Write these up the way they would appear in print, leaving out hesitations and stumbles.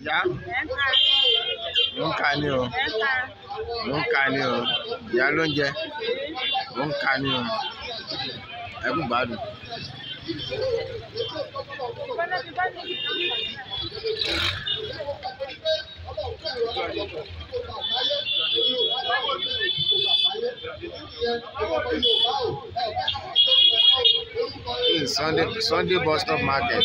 Ìyá ló ń ka ni o. Ló ń ka ni o. Ìyá ló ń jẹ. Ló ń ka ni o. Ẹ kú gbádùn. Sunday bus stop market.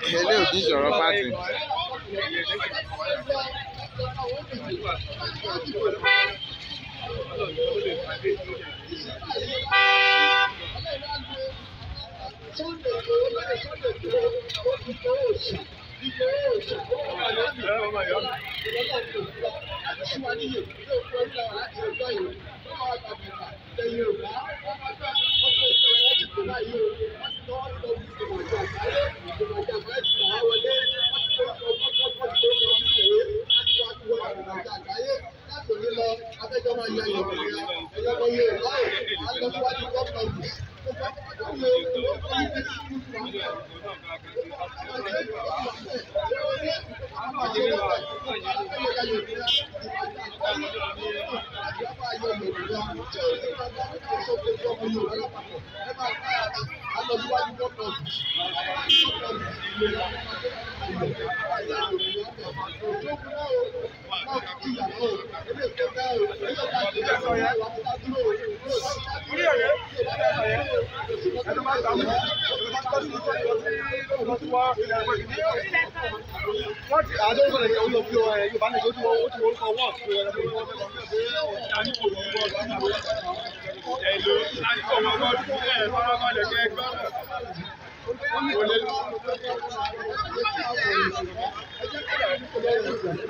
Ilé òdì sọ̀rọ̀ pàtì.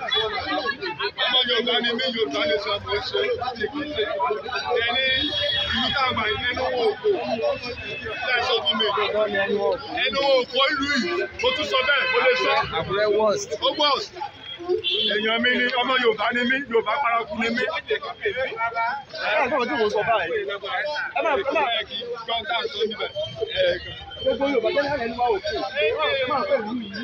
Ọmọ Yorùbá ni mí, Yorùbá ni sọ mo ṣe láti kí n ṣe ẹni ìlú táwọn ẹnu òkò láìsọ fún mi ẹnu òkò ìlú yìí mo tún sọ bẹ́ẹ̀ mo lè sọ Àkúrẹ́ worst. Ó worst. Èèyàn mi ni ọmọ Yorùbá ni mí, Yorùbá paraku ni mí. Gbogbo Yorùbá jẹ́ láàrin ẹni wá òkè. Ẹ máa fẹ́ ìlú yìí.